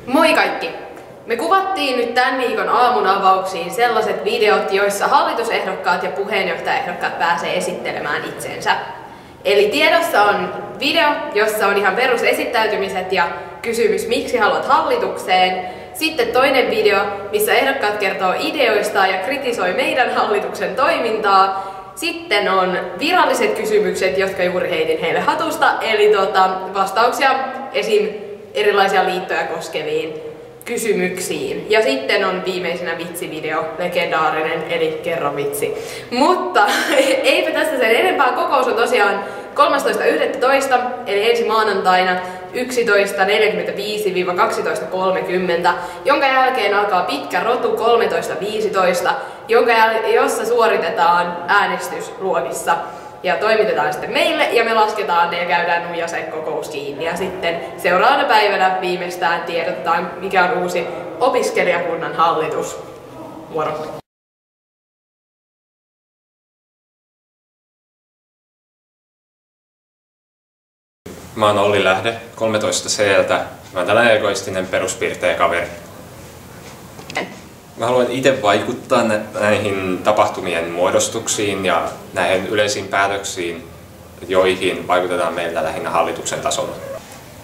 Moi kaikki! Me kuvattiin nyt tämän viikon aamun avauksiin sellaiset videot, joissa hallitusehdokkaat ja puheenjohtajaehdokkaat pääsee esittelemään itsensä. Eli tiedossa on video, jossa on ihan perusesittäytymiset ja kysymys, miksi haluat hallitukseen. Sitten toinen video, missä ehdokkaat kertoo ideoistaan ja kritisoi meidän hallituksen toimintaa. Sitten on viralliset kysymykset, jotka juuri heitin heille hatusta, eli vastauksia esim. Erilaisia liittoja koskeviin kysymyksiin. Ja sitten on viimeisenä vitsivideo, legendaarinen, eli kerro vitsi. Mutta eipä tästä sen enempää. Kokous on tosiaan 13.11. eli ensi maanantaina 11.45–12.30, jonka jälkeen alkaa pitkä rotu 13.15, jossa suoritetaan äänestys luokissa. Ja toimitetaan sitten meille ja me lasketaan ne ja käydään nuijaseen kokous kiinni. Ja sitten seuraavana päivänä viimeistään tiedotetaan, mikä on uusi opiskelijakunnan hallitus. Moro! Mä oon Olli Lähde, 13C:ltä. Mä oon tällainen egoistinen peruspiirteä kaveri. Mä haluan itse vaikuttaa näihin tapahtumien muodostuksiin ja näihin yleisiin päätöksiin, joihin vaikutetaan meillä lähinnä hallituksen tasolla.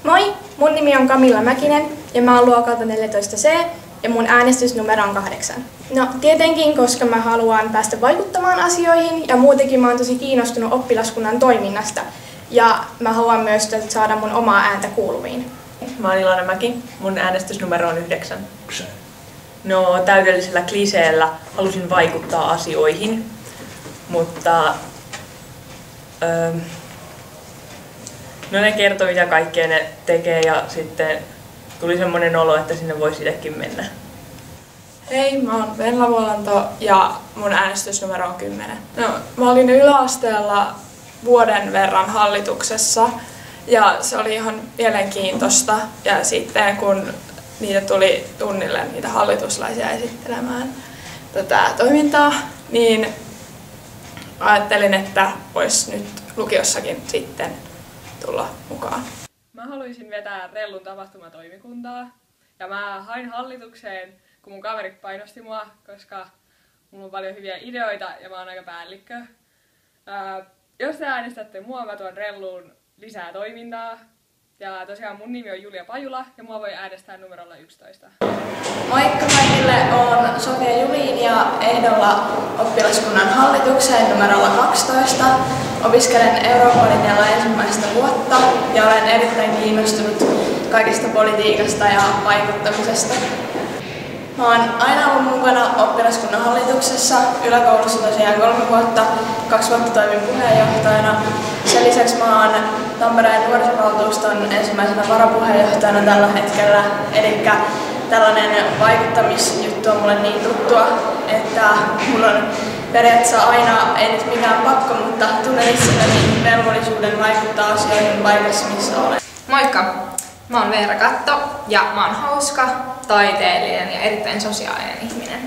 Moi, mun nimi on Camilla Mäkinen ja mä oon luokalta 14C ja mun äänestysnumero on 8. No tietenkin, koska mä haluan päästä vaikuttamaan asioihin ja muutenkin mä oon tosi kiinnostunut oppilaskunnan toiminnasta ja mä haluan myös saada mun omaa ääntä kuuluviin. Mä oon Ilona Mäki, mun äänestysnumero on 9. No täydellisellä kliseellä halusin vaikuttaa asioihin, mutta no ne kertoi mitä kaikkea ne tekee ja sitten tuli semmoinen olo, että sinne voisi itsekin mennä. Hei, mä oon Venla Vuolanto ja mun äänestysnumero on 10. No, mä olin yläasteella vuoden verran hallituksessa ja se oli ihan mielenkiintoista ja sitten kun niitä tuli tunnille niitä hallituslaisia esittelemään tätä toimintaa, niin ajattelin, että voisi nyt lukiossakin sitten tulla mukaan. Mä haluaisin vetää Rellun tapahtumatoimikuntaa ja mä hain hallitukseen, kun mun kaverit painosti mua, koska mulla on paljon hyviä ideoita ja mä oon aika päällikkö. Jos te äänestätte mua, mä tuon Relluun lisää toimintaa. Ja tosiaan mun nimi on Julia Pajula ja mua voi äänestää numerolla 11. Moikka kaikille, oon Sofia Julin ja ehdolla oppilaskunnan hallitukseen numerolla 12. Opiskelen Eurooppa-linjalla ensimmäistä vuotta ja olen erittäin kiinnostunut kaikesta politiikasta ja vaikuttamisesta. Mä oon aina ollut mukana oppilaskunnan hallituksessa, yläkoulussa tosiaan 3 vuotta, 2 vuotta toimin puheenjohtajana. Sen lisäksi mä oon Tampereen nuorisovaltuuston ensimmäisenä varapuheenjohtajana tällä hetkellä. Eli tällainen vaikuttamisjuttu on mulle niin tuttua, että mulla on periaatteessa aina, ei nyt mikään pakko, mutta tunnen itselleni velvollisuuden vaikuttaa asioihin paikassa, missä olen. Moikka! Mä oon Veera Katto ja mä oon hauska, taiteellinen ja erittäin sosiaalinen ihminen.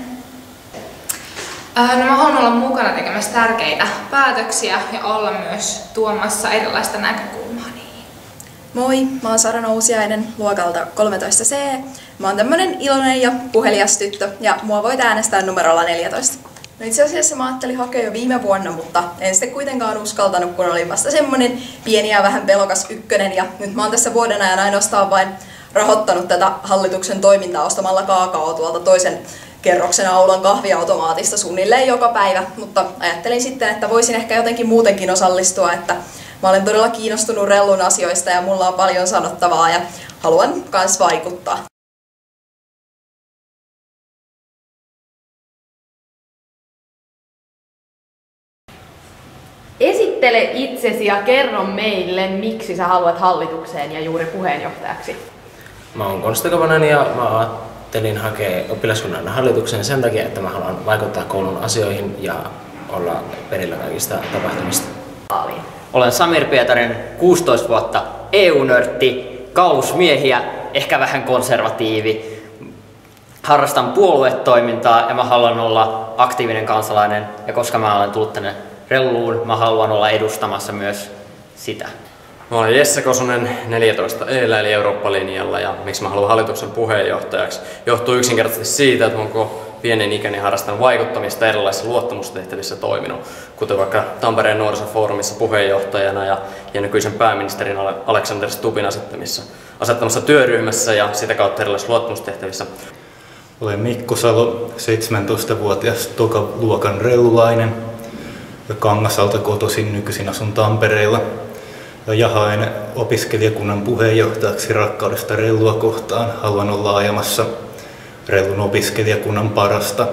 No mä haluan olla mukana tekemässä tärkeitä päätöksiä ja olla myös tuomassa erilaista näkökulmaa niihin. Moi, mä oon Sara Nousiainen luokalta 13C. Mä oon tämmönen iloinen ja puhelias tyttö ja mua voit äänestää numerolla 14. No itse asiassa mä ajattelin hakea jo viime vuonna, mutta en sitten kuitenkaan uskaltanut, kun oli vasta semmonen pieni ja vähän pelokas ykkönen. Ja nyt mä oon tässä vuoden ajan ainoastaan vain rahoittanut tätä hallituksen toimintaa ostamalla kaakaoa tuolta toisen kerroksen aulan kahviautomaatista suunnilleen joka päivä. Mutta ajattelin sitten, että voisin ehkä jotenkin muutenkin osallistua, että mä olen todella kiinnostunut Rellun asioista ja mulla on paljon sanottavaa ja haluan kans vaikuttaa. Esittele itsesi ja kerro meille, miksi sä haluat hallitukseen ja juuri puheenjohtajaksi. Mä oon Konsta Kavanen ja mä ajattelin hakea oppilaskunnan hallitukseen sen takia, että mä haluan vaikuttaa koulun asioihin ja olla perillä kaikista tapahtumista. Olen Samir Pietarin, 16 vuotta, EU-nörtti, kaulusmiehiä, ehkä vähän konservatiivi. Harrastan puoluetoimintaa ja mä haluan olla aktiivinen kansalainen ja koska mä olen tullut tänne Relluun, mä haluan olla edustamassa myös sitä. Mä olen Jesse Kosonen 14E eli Eurooppa-linjalla ja miksi mä haluan hallituksen puheenjohtajaksi johtuu yksinkertaisesti siitä, että mä oon pienen ikäni harrastanut vaikuttamista erilaisissa luottamustehtävissä toiminut, kuten vaikka Tampereen nuorisofoorumissa puheenjohtajana ja nykyisen pääministerin Alexander Stubbin asettamassa työryhmässä ja sitä kautta erilaisissa luottamustehtävissä. Olen Mikko Salo, 17-vuotias tokaluokan rellulainen ja Kangasalta kotoisin, nykyisin asun Tampereella. Ja haen opiskelijakunnan puheenjohtajaksi rakkaudesta rellua kohtaan. Haluan olla ajamassa rellun opiskelijakunnan parasta.